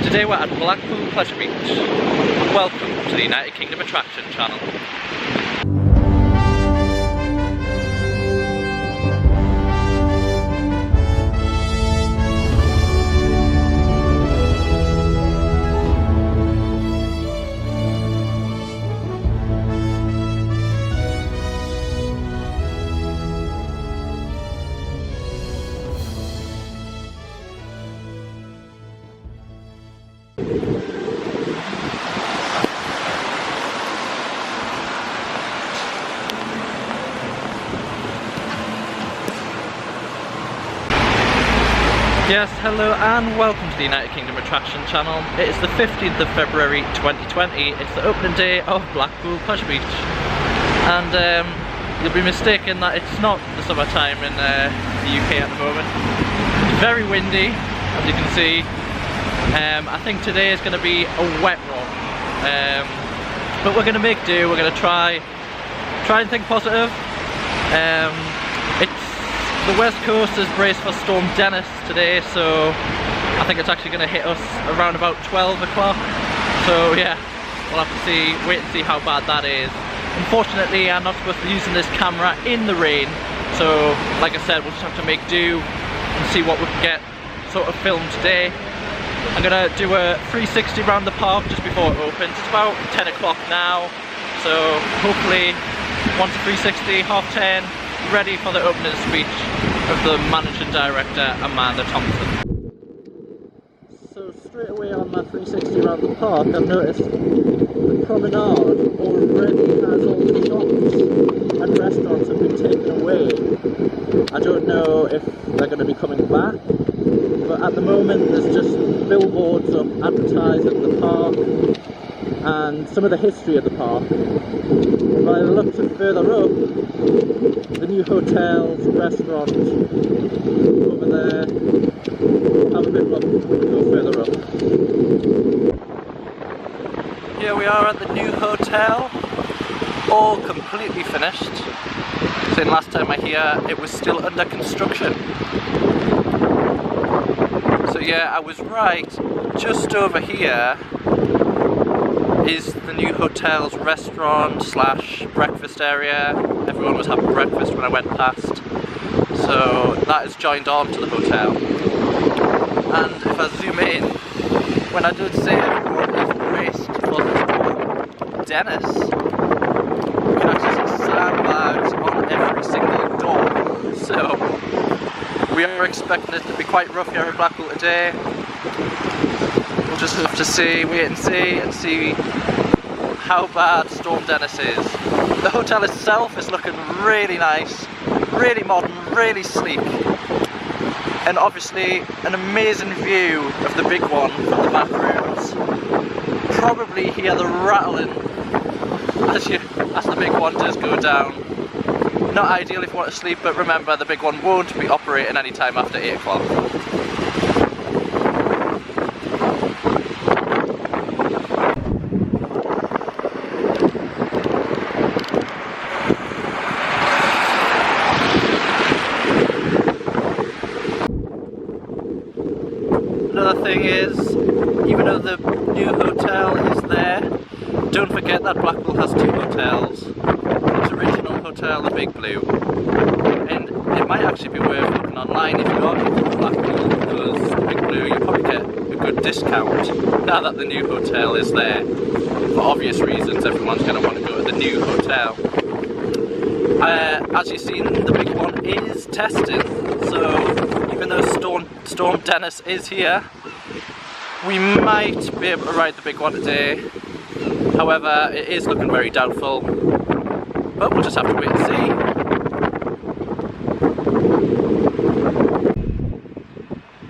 Today we're at Blackpool Pleasure Beach. Welcome to the United Kingdom Attraction Channel. Yes, hello and welcome to the United Kingdom Attraction Channel. It is the 15th of February 2020. It's the opening day of Blackpool Pleasure Beach. And you'll be mistaken that it's not the summertime in the UK at the moment. It's very windy, as you can see. I think today is going to be a wet one. But we're going to make do, we're going to try and think positive. The West Coast is braced for Storm Dennis today, so I think it's actually going to hit us around about 12 o'clock. So yeah, we'll have to wait and see how bad that is. Unfortunately, I'm not supposed to be using this camera in the rain, so like I said, we'll just have to make do and see what we can get sort of filmed today. I'm going to do a 360 around the park just before it opens. It's about 10 o'clock now, so hopefully once a 360, 10:30, ready for the opening speech of the managing director, Amanda Thompson. So straight away on my 360 around the park, I've noticed the promenade already has all the shops and restaurants have been taken away. I don't know if they're going to be coming back, but at the moment there's just billboards up advertising the park and some of the history of the park. By the looks of further up, the new hotels, restaurant over there. Have a bit look, go further up. Here we are at the new hotel, all completely finished. Since last time I hear it was still under construction. So yeah, I was right. Just over here is the new hotel's restaurant slash breakfast area. Everyone was having breakfast when I went past. So that is joined on to the hotel. And if I zoom in, when I did say everyone is braced for the Dennis, you can actually see sandbags on every single door. So we are expecting it to be quite rough here in Blackpool today. We'll just have to wait and see how bad Storm Dennis is. The hotel itself is looking really nice, really modern, really sleek, and obviously an amazing view of the big one from the back rooms. Probably hear the rattling as the big one does go down. Not ideal if you want to sleep, but remember the big one won't be operating any time after 8 o'clock. Another thing is, even though the new hotel is there, don't forget that Blackpool has 2 hotels. Its original hotel, the Big Blue, and it might actually be worth looking online if you are looking for Blackpool, because the Big Blue, you probably get a good discount now that the new hotel is there. For obvious reasons, everyone's going to want to go to the new hotel. As you've seen, the big one is testing, so even though Storm Dennis is here, we might be able to ride the big one today. However, it is looking very doubtful, but we'll just have to wait and see.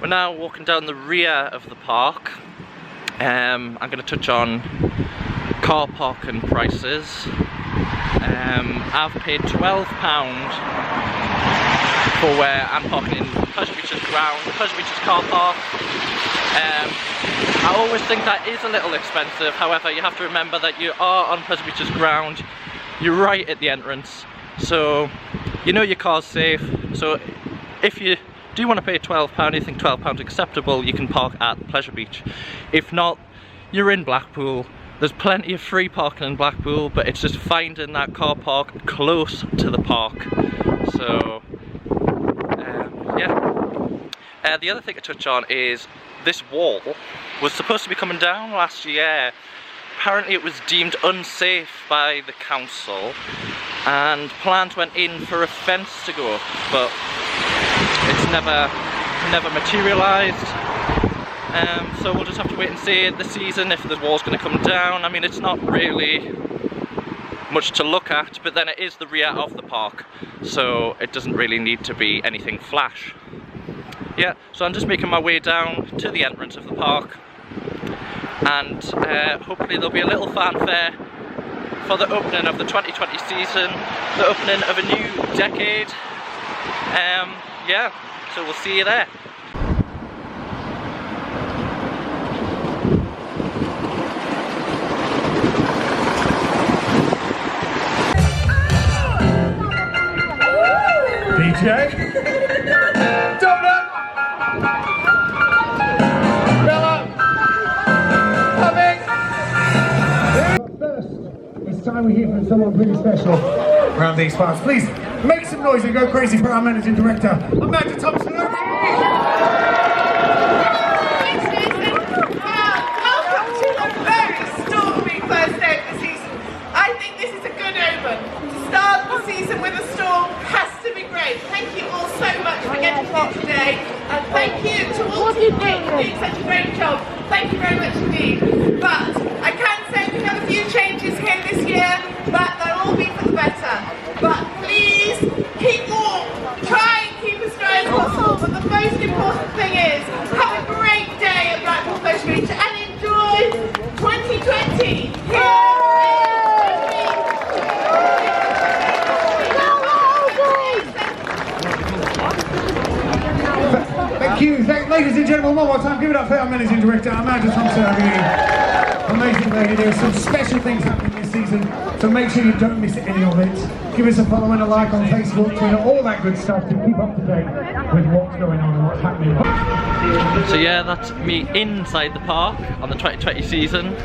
We're now walking down the rear of the park. I'm going to touch on car parking prices. I've paid £12 for where I'm parking in Pleasure Beach's ground, Pleasure Beach's car park. I always think that is a little expensive. However, you have to remember that you are on Pleasure Beach's ground, you're right at the entrance, so you know your car's safe. So if you do you want to pay £12, you think £12 acceptable, you can park at Pleasure Beach. If not, you're in Blackpool. There's plenty of free parking in Blackpool, but it's just finding that car park close to the park. So, yeah. The other thing to touch on is this wall was supposed to be coming down last year. Apparently it was deemed unsafe by the council, and plans went in for a fence to go up, but it's never materialised. So we'll just have to wait and see this season if the wall's going to come down. I mean, it's not really much to look at, but then it is the rear of the park, so it doesn't really need to be anything flash. Yeah, so I'm just making my way down to the entrance of the park, and hopefully there'll be a little fanfare for the opening of the 2020 season, the opening of a new decade. Yeah, so we'll see you there. DJ, Donut, Bella, coming. First, it's time we hear from someone pretty special around these parts. Please make some noise and go crazy for our managing director, Amanda Thompson. Welcome to a very stormy first day of the season. I think this is a good omen. To start the season with a storm has to be great. Thank you all so much for getting here today, and thank you to all team mates for doing such a great job. Thank you very much indeed. But I can say we have a few changes here this year, but they'll all be for the better. But please keep warm. Try and keep as dry as possible. But the most important thing is have a great day at Blackpool Pleasure Beach and enjoy 2020 here. Thank you. Ladies and gentlemen, one more time, give it up for our managing director, Amanda Thompson. Amazing lady. There are some special things happening this season, so make sure you don't miss any of it. Give us a follow and a like on Facebook, Twitter, all that good stuff to keep up to date with what's going on and what's happening. So yeah, that's me inside the park on the 2020 season.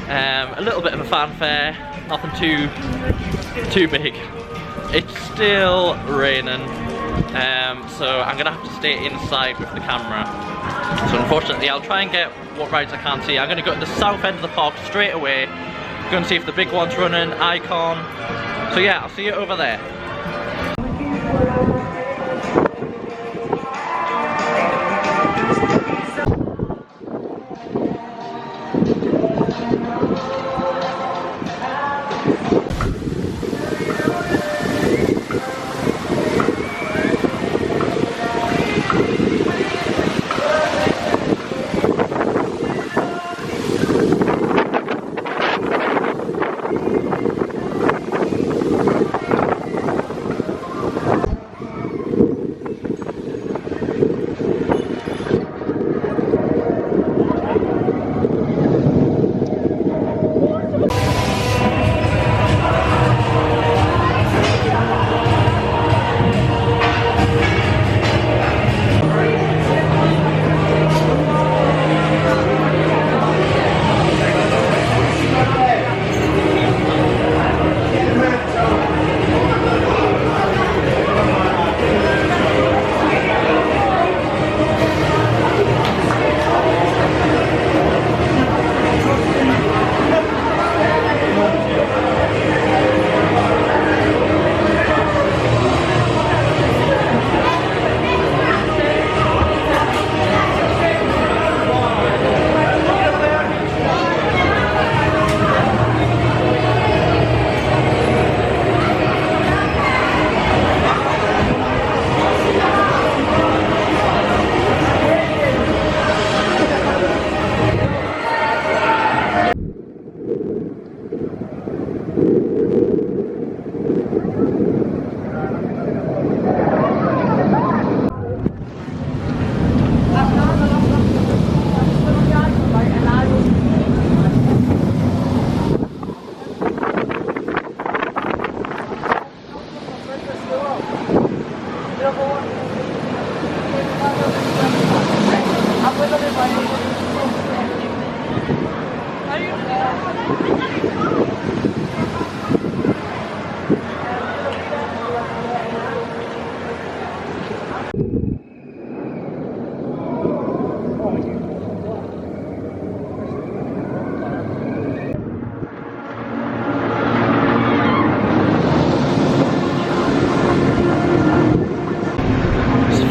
A little bit of a fanfare, nothing too big. It's still raining. So I'm gonna have to stay inside with the camera. So unfortunately I'll try and get what rides I can see. I'm gonna go to the south end of the park straight away, go and see if the big one's running, Icon. So yeah, I'll see you over there.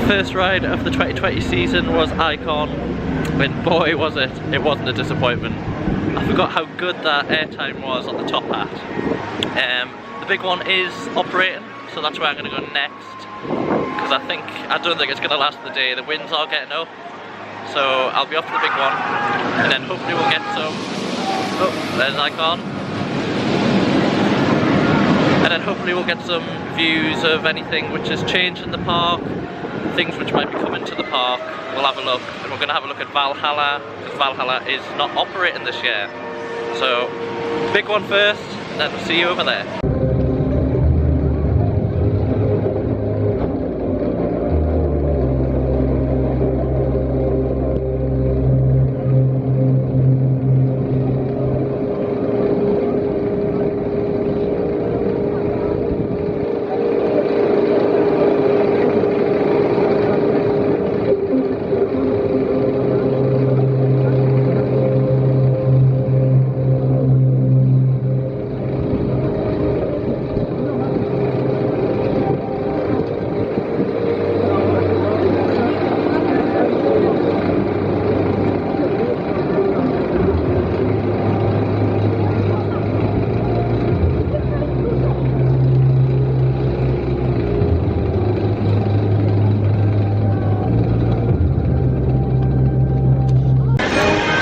First ride of the 2020 season was Icon, and boy was it wasn't a disappointment. I forgot how good that airtime was on the top hat. The big one is operating, so that's where I'm going to go next, because I don't think it's going to last the day. The winds are getting up, so I'll be off to the big one, and then hopefully we'll get some, oh, there's Icon. And then hopefully we'll get some views of anything which has changed in the park, things which might be coming to the park. We'll have a look, and we're going to have a look at Valhalla, because Valhalla is not operating this year. So, big one first, and then we'll see you over there.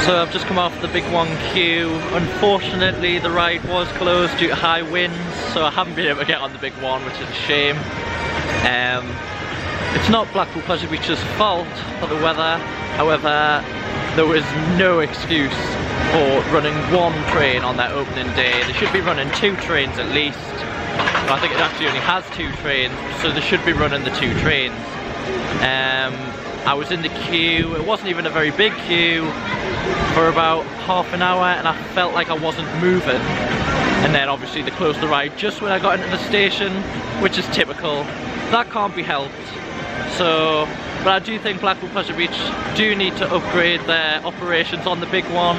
So I've just come off the big one queue. Unfortunately the ride was closed due to high winds, so I haven't been able to get on the big one, which is a shame. It's not Blackpool Pleasure Beach's fault for the weather, however there was no excuse for running one train on their opening day. They should be running 2 trains at least. I think it actually only has 2 trains, so they should be running the 2 trains. I was in the queue, it wasn't even a very big queue, for about half an hour, and I felt like I wasn't moving. And then obviously they closed the ride just when I got into the station, which is typical. That can't be helped. So, but I do think Blackpool Pleasure Beach do need to upgrade their operations on the big one,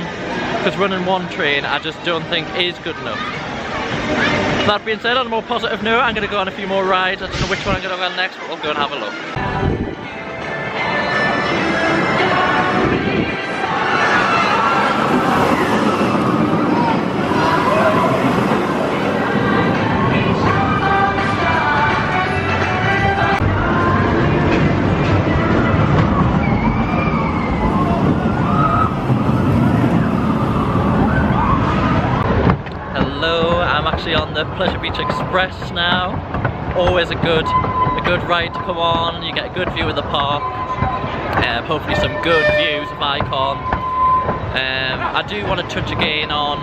because running one train I just don't think is good enough. That being said, on a more positive note, I'm going to go on a few more rides. I don't know which one I'm going to go on next, but we'll go and have a look. On the Pleasure Beach Express now. Always a good ride to come on. You get a good view of the park, hopefully some good views of Icon. I do want to touch again on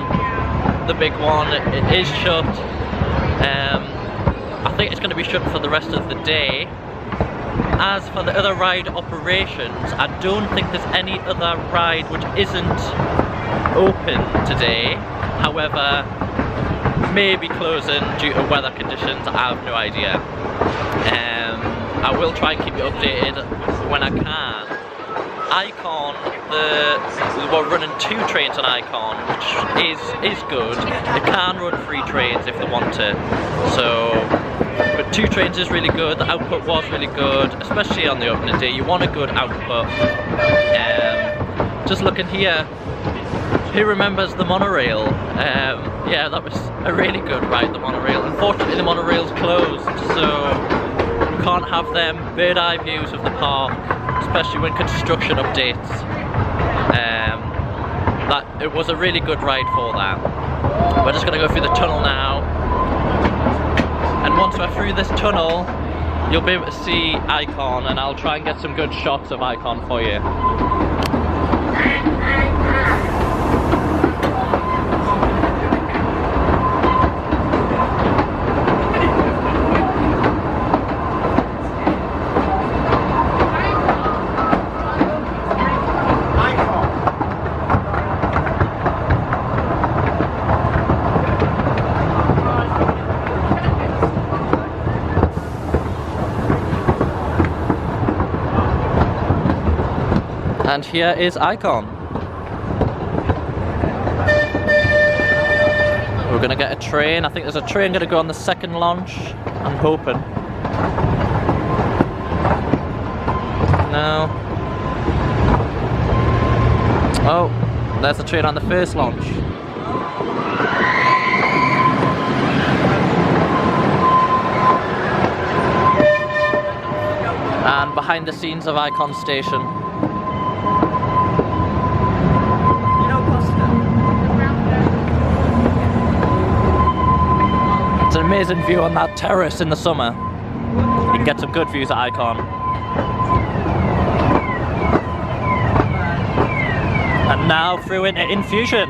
the big one. It is shut. I think it's going to be shut for the rest of the day. As for the other ride operations, I don't think there's any other ride which isn't open today. However, maybe closing due to weather conditions, I have no idea. I will try and keep you updated when I can. Icon, we're running 2 trains on Icon, which is good. They can run 3 trains if they want to. So, but 2 trains is really good. The output was really good, especially on the opening day. You want a good output. Just looking here, who remembers the monorail? Yeah, that was a really good ride, the monorail. Unfortunately the monorail's closed, so you can't have them bird eye views of the park, especially when construction updates. It was a really good ride for that. We're just going to go through the tunnel now, and once we're through this tunnel you'll be able to see Icon, and I'll try and get some good shots of Icon for you. Icon. And here is Icon. We're gonna get a train. I think there's a train gonna go on the second launch. I'm hoping. No. Oh, there's the train on the first launch. And behind the scenes of Icon Station. It's an amazing view on that terrace in the summer. You can get some good views at Icon. And now through into Infusion.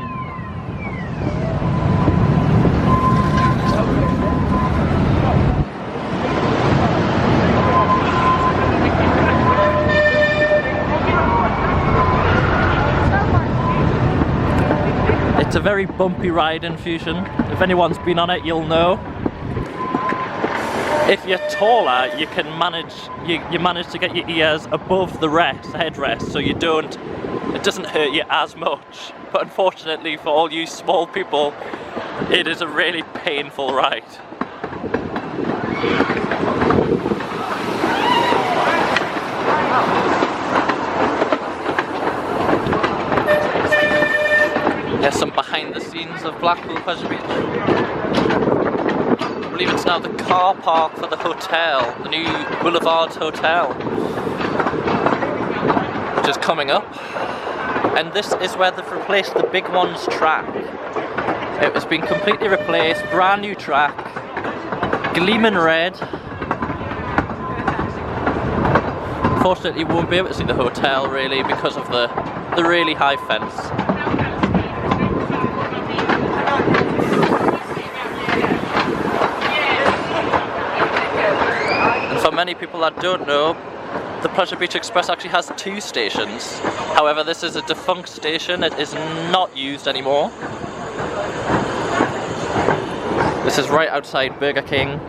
It's a very bumpy ride in Fusion. If anyone's been on it, you'll know. If you're taller, you can manage you manage to get your ears above the headrest, so it doesn't hurt you as much. But unfortunately for all you small people, it is a really painful ride. There's some behind the scenes of Blackpool Pleasure Beach. I believe it's now the car park for the hotel, the new Boulevards Hotel, which is coming up. And this is where they've replaced the Big One's track. It has been completely replaced, brand new track, gleaming red. Unfortunately, you won't be able to see the hotel really because of the really high fence. For many people that don't know, the Pleasure Beach Express actually has 2 stations. However, this is a defunct station, it is not used anymore. This is right outside Burger King.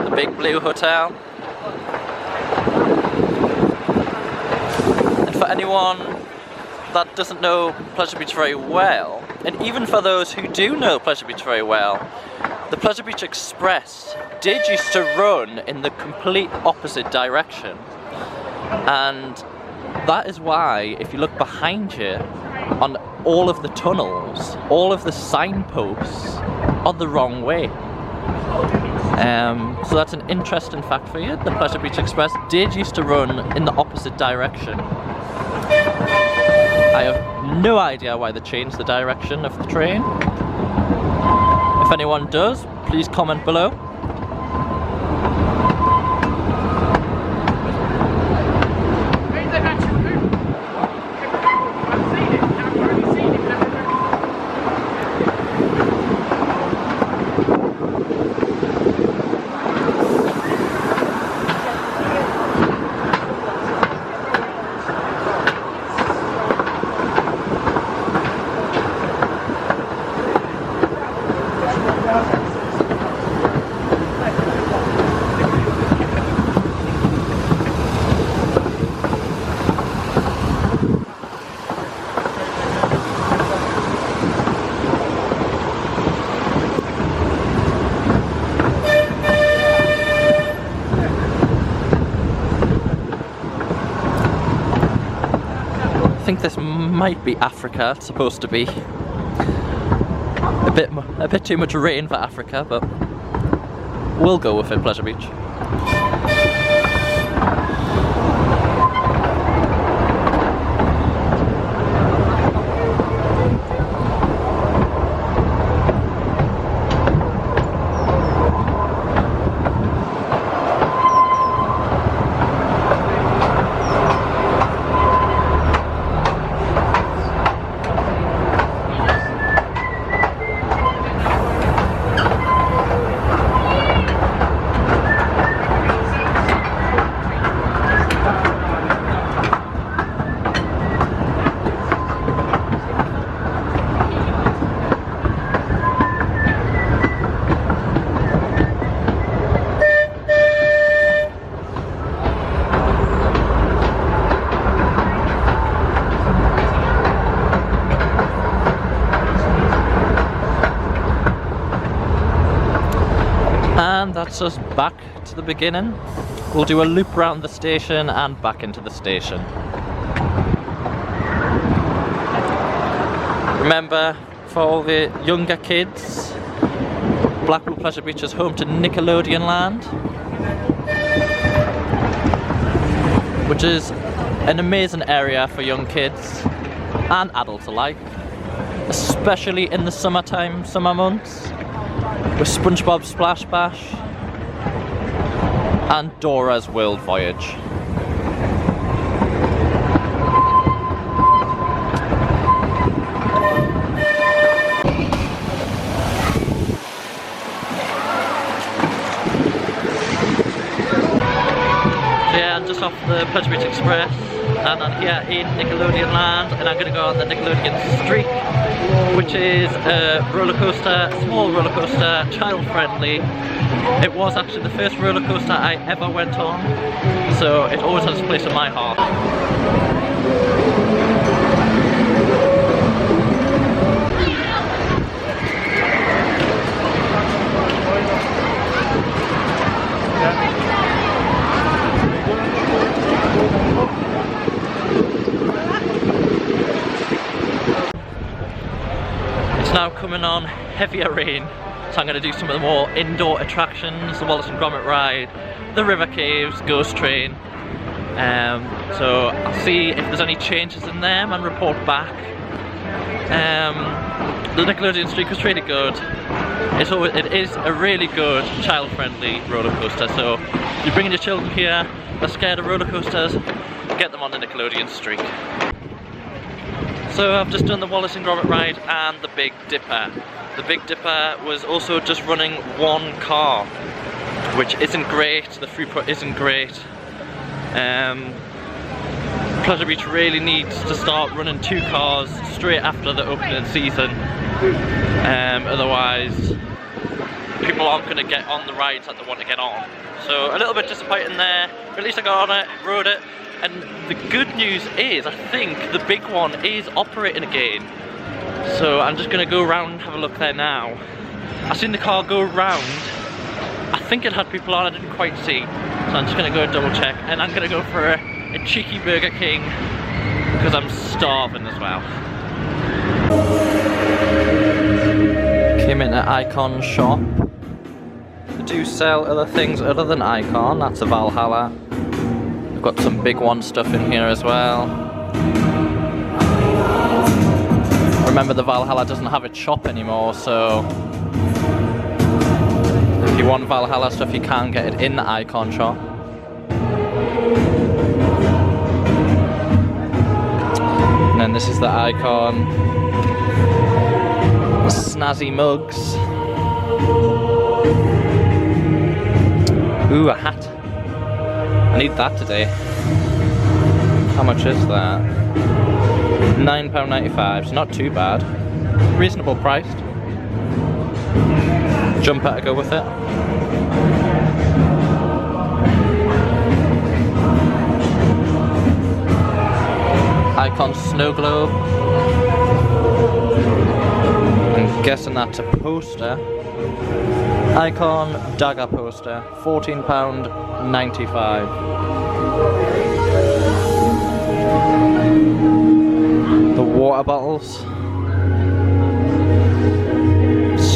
The Big Blue Hotel. For anyone that doesn't know Pleasure Beach very well, and even for those who do know Pleasure Beach very well, the Pleasure Beach Express did used to run in the complete opposite direction. And that is why, if you look behind you, on all of the tunnels, all of the signposts are the wrong way. So that's an interesting fact for you. The Pleasure Beach Express did used to run in the opposite direction. I have no idea why they changed the direction of the train. If anyone does, please comment below. I think this might be Africa. It's supposed to be a bit too much rain for Africa, but we'll go with it. Pleasure Beach. gets us back to the beginning. We'll do a loop around the station and back into the station. Remember, for all the younger kids, Blackpool Pleasure Beach is home to Nickelodeon Land, which is an amazing area for young kids and adults alike, especially in the summertime, summer months, with SpongeBob Splash Bash and Dora's World Voyage. Yeah, I'm just off the Pleasure Beach Express and I'm here in Nickelodeon Land, and I'm going to go on the Nickelodeon Streak, which is a roller coaster, small roller coaster, child friendly. It was actually the first roller coaster I ever went on, so it always has a place in my heart. It's now coming on heavier rain, so I'm going to do some of the more indoor attractions, the Wallace and Gromit ride, the river caves, ghost train. So I'll see if there's any changes in them and report back. The Nickelodeon Streak was really good. It is a really good child-friendly roller coaster, so if you're bringing your children here, they're scared of roller coasters, get them on the Nickelodeon Streak. So I've just done the Wallace and Gromit ride and the Big Dipper. The Big Dipper was also just running one car, which isn't great, the throughput isn't great. Pleasure Beach really needs to start running two cars straight after the opening season. Otherwise, people aren't going to get on the rides that they want to get on. So a little bit disappointing there, but at least I got on it, rode it. And the good news is, I think the big one is operating again. So I'm just going to go around and have a look there now. I've seen the car go round. I think it had people on, I didn't quite see. So I'm just going to go and double check. And I'm going to go for a cheeky Burger King, because I'm starving as well. Came in at Icon shop. They do sell other things other than Icon, that's a Valhalla. Got some big one stuff in here as well. Remember, the Valhalla doesn't have a shop anymore, so if you want Valhalla stuff you can get it in the Icon shop. And then this is the Icon snazzy mugs. Ooh, a hat. I need that today. How much is that? £9.95, so not too bad. Reasonable priced. Jumper to go with it. Icon snow globe. I'm guessing that's a poster. Icon dagger poster, £14.95. The water bottles,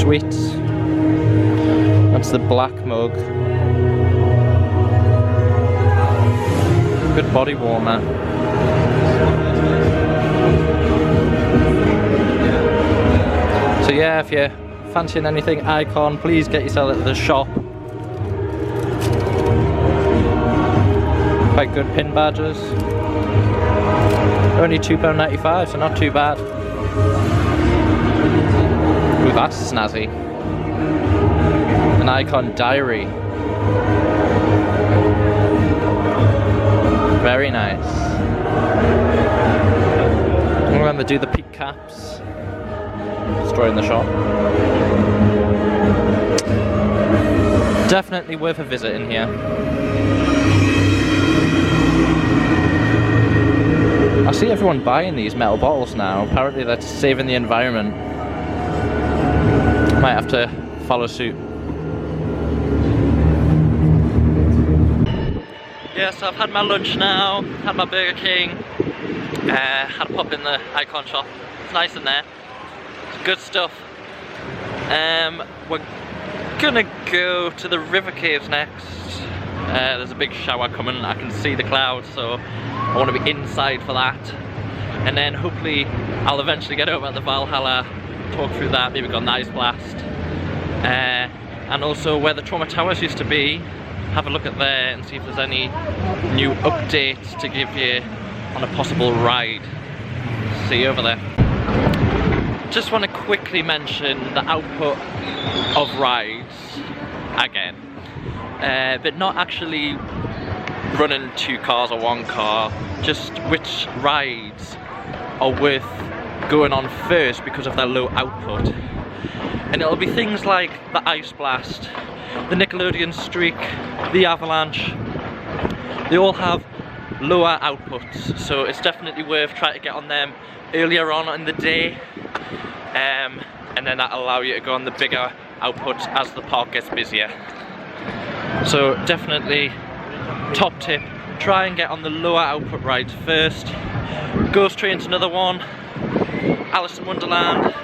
sweet. That's the black mug. Good body warmer. So yeah, if you're fancying anything Icon, please get yourself at the shop. Quite good pin badges. Only £2.95, so not too bad. Ooh, that's snazzy. An Icon diary. Very nice. Remember, do the peak caps. Destroying the shop. Definitely worth a visit in here. I see everyone buying these metal bottles now. Apparently that's saving the environment. Might have to follow suit. yeah, so I've had my lunch now, had my Burger King, had a pop in the Icon shop. It's nice in there. It's good stuff. We're gonna go to the river caves next. There's a big shower coming, I can see the clouds, so I want to be inside for that. And then hopefully I'll eventually get over at the Valhalla, talk through that, maybe go on the Ice Blast. And also where the Trauma Towers used to be, have a look at there and see if there's any new updates to give you on a possible ride. See you over there. Just want to quickly mention the output of rides again, but not actually running 2 cars or 1 car, just which rides are worth going on first because of their low output. And it'll be things like the Ice Blast, the Nickelodeon Streak, the Avalanche. They all have lower outputs, so it's definitely worth trying to get on them earlier on in the day, and then that'll allow you to go on the bigger outputs as the park gets busier. So definitely top tip, try and get on the lower output rides first. Ghost Train's another one, Alice in Wonderland,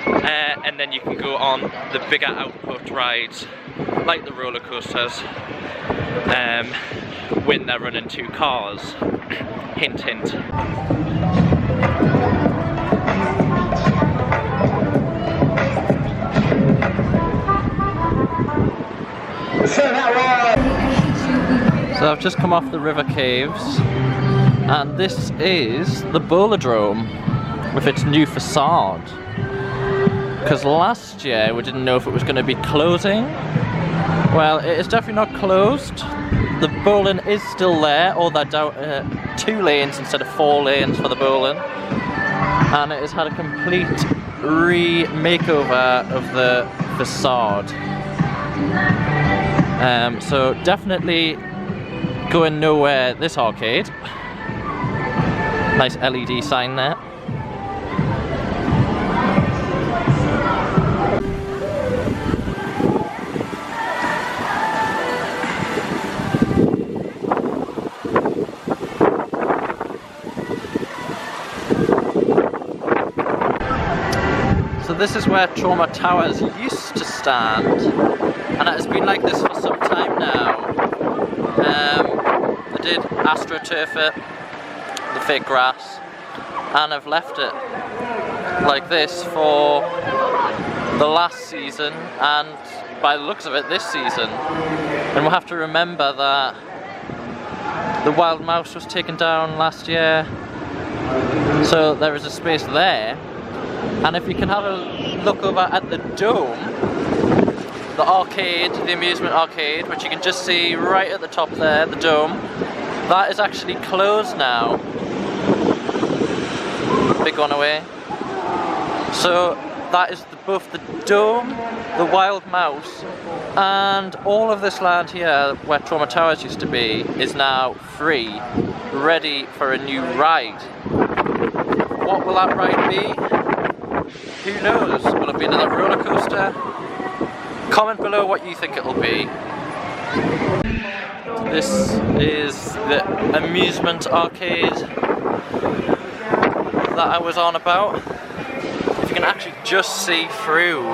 and then you can go on the bigger output rides like the roller coasters when they're running 2 cars. Hint hint. So I've just come off the river caves, and this is the Bowlerdrome with its new facade. Because last year we didn't know if it was going to be closing. Well, it is definitely not closed. The bowling is still there, although they're down 2 lanes instead of 4 lanes for the bowling. And it has had a complete makeover of the facade. So definitely going nowhere this arcade. Nice LED sign there. So this is where Trauma Towers used to stand, and it has been like this for some time now. They did AstroTurf it, the fake grass, and I've left it like this for the last season, and by the looks of it, this season. And we'll have to remember that the wild mouse was taken down last year, so there is a space there. And if you can have a look over at the dome, the arcade, the amusement arcade, which you can just see right at the top there, the dome, that is actually closed now. Big one away. So that is both the dome, the wild mouse, and all of this land here where Trauma Towers used to be is now free, ready for a new ride. What will that ride be? Who knows? Will it be another roller coaster? Comment below what you think it'll be. This is the amusement arcade that I was on about. If you can actually just see through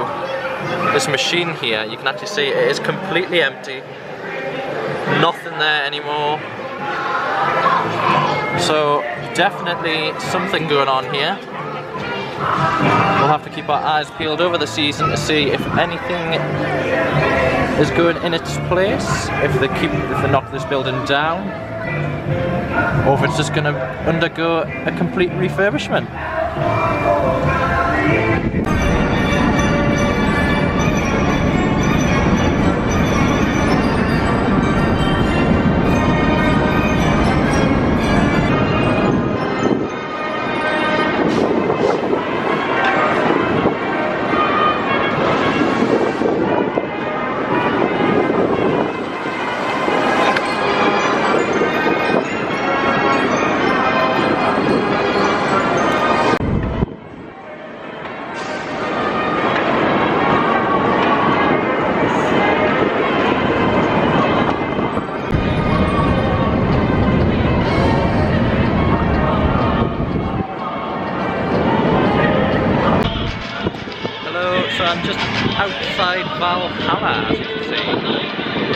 this machine here, you can actually see it is completely empty. Nothing there anymore. So definitely something going on here. We'll have to keep our eyes peeled over the season to see if anything is going in its place, if they knock this building down, or if it's just going to undergo a complete refurbishment. So I'm just outside Valhalla, as you can see.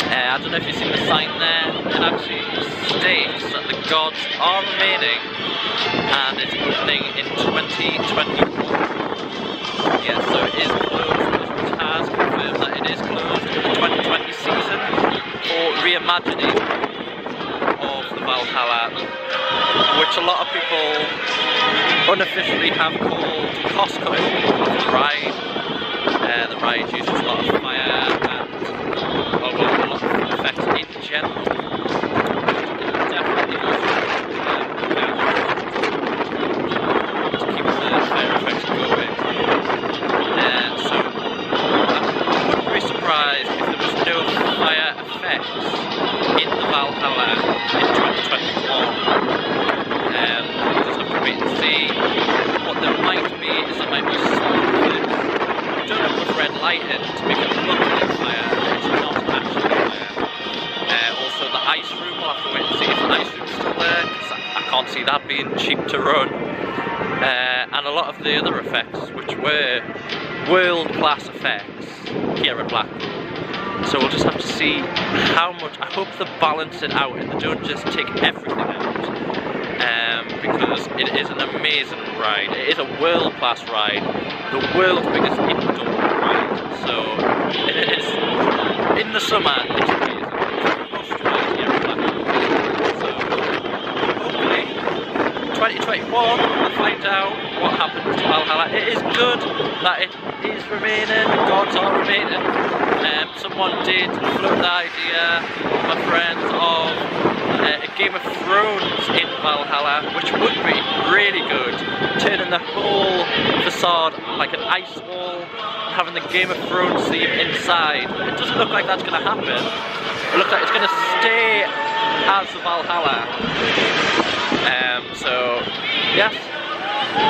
I don't know if you've seen the sign there. It actually states that the gods are remaining and it's opening in 2021. Yeah, so it is closed, which has confirmed that it is closed for the 2020 season for reimagining of the Valhalla, which a lot of people unofficially have called cost-cutting of the ride. The ride uses a lot of fire and a lot of effects in general. Definitely to keep the fire effects going. So I wouldn't be surprised if there was no fire effects in the Valhalla in 2021. We'll just have to wait and see. What there might be is there might be something done up with red lighting to make it look like fire, but it's not actually fire. Also the ice room, we'll have to wait and see if the ice room's still there, because I can't see that being cheap to run. And a lot of the other effects, which were world-class effects here at Blackpool. So we'll just have to see how much. I hope they balance it out and they don't just take everything out. Because it is an amazing ride. It is a world-class ride, the world's biggest indoor ride. So it is in the summer. It's amazing. It's a must ride here at Blackpool. So hopefully 2021 we'll find out what happens to Valhalla. It is good that it is remaining. Gods are remaining. Someone did float the idea, my friends, of a Game of Thrones in Valhalla, which would be really good. Turning the whole facade like an ice wall, having the Game of Thrones theme inside. It doesn't look like that's going to happen. It looks like it's going to stay as Valhalla. So, yes,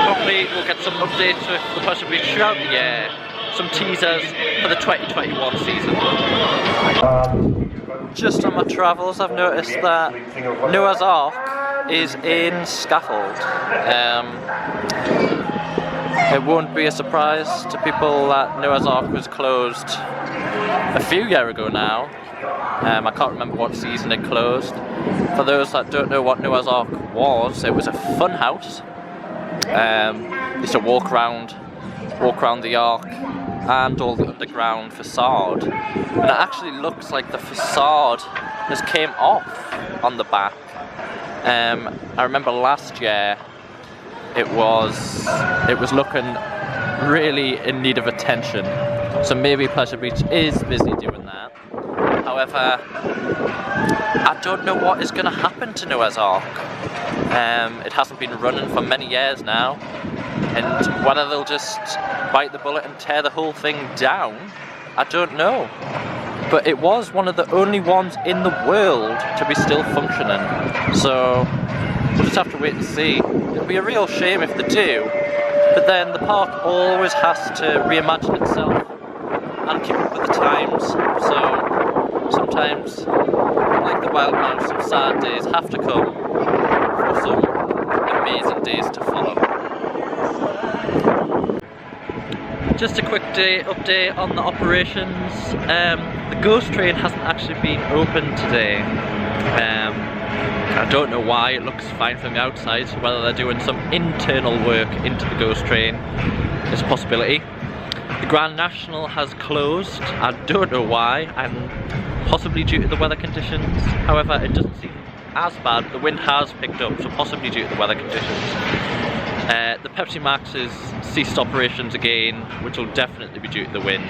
hopefully we'll get some updates with the possibly throughout the year. Some teasers for the 2021 season. Just on my travels, I've noticed that Noah's Ark is in Scaffold. It won't be a surprise to people that Noah's Ark was closed a few years ago now. I can't remember what season it closed. For those that don't know what Noah's Ark was, it was a fun house. Used to walk around the Ark and all the underground facade, and it actually looks like the facade has came off on the back. I remember last year it was looking really in need of attention, so maybe Pleasure Beach is busy doing that. However, I don't know what is going to happen to Noah's Ark. It hasn't been running for many years now, and whether they'll just bite the bullet and tear the whole thing down, I don't know. But it was one of the only ones in the world to be still functioning, so we'll just have to wait and see. It'll be a real shame if they do, but then the park always has to reimagine itself and keep up with the times, so sometimes, like the Wild Mouse, some sad days have to come for some amazing days to follow. Just a quick update on the operations. The ghost train hasn't actually been open today. I don't know why. It looks fine from the outside, so whether they're doing some internal work into the ghost train is a possibility. The Grand National has closed. I don't know why, and possibly due to the weather conditions. However, it doesn't seem as bad. The wind has picked up, so possibly due to the weather conditions. The Pepsi Max's ceased operations again, which will definitely be due to the wind.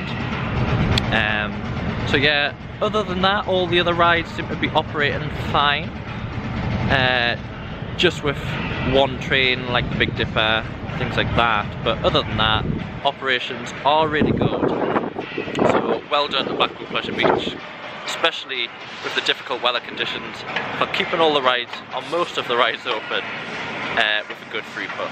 So yeah, other than that, all the other rides seem to be operating fine. Just with one train like the Big Dipper, things like that. But other than that, operations are really good. So well done to Blackpool Pleasure Beach, especially with the difficult weather conditions, for keeping all the rides, or most of the rides open, with a good throughput.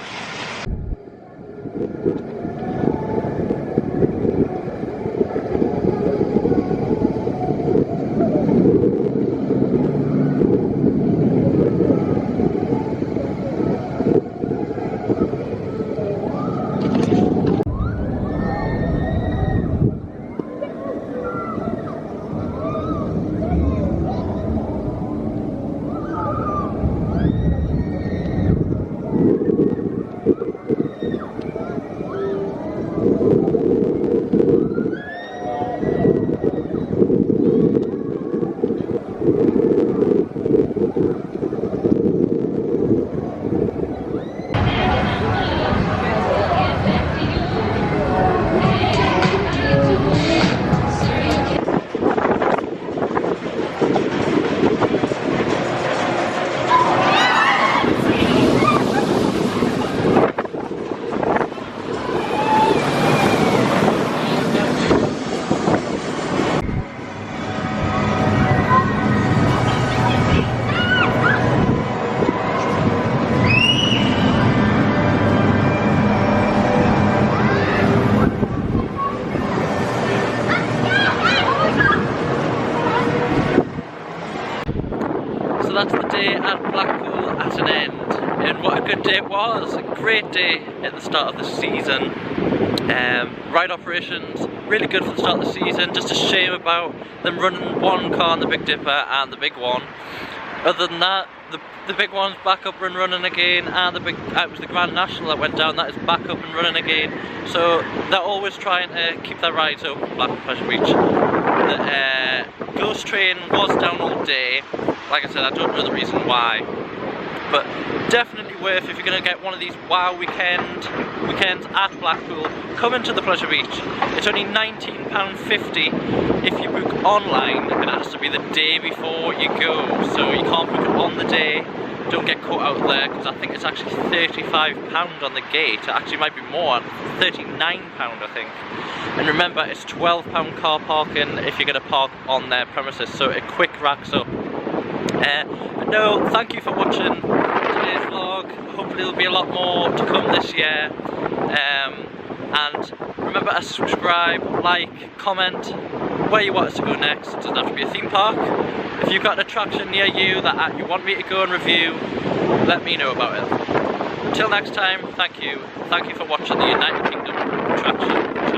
day at Blackpool at an end, and what a good day it was. A great day at the start of the season. Ride operations, really good for the start of the season. Just a shame about them running one car on the Big Dipper and the big one. Other than that, the big one's back up and running again, and it was the Grand National that went down, that is back up and running again. So they're always trying to keep their rides up, Blackpool Pleasure Beach. The Ghost Train was down all day. Like I said, I don't know the reason why, but definitely worth, if you're going to get one of these wow weekends at Blackpool, come into the Pleasure Beach. It's only £19.50 if you book online, and it has to be the day before you go, so you can't book it on the day. Don't get caught out there, because I think it's actually £35 on the gate. It actually might be more, £39 I think. And remember, it's £12 car parking if you're going to park on their premises, so it quick racks up. No, thank you for watching today's vlog. Hopefully there'll be a lot more to come this year. And remember to subscribe, like, comment where you want us to go next. It doesn't have to be a theme park. If you've got an attraction near you that you want me to go and review, let me know about it. Until next time, thank you. Thank you for watching the United Kingdom attraction.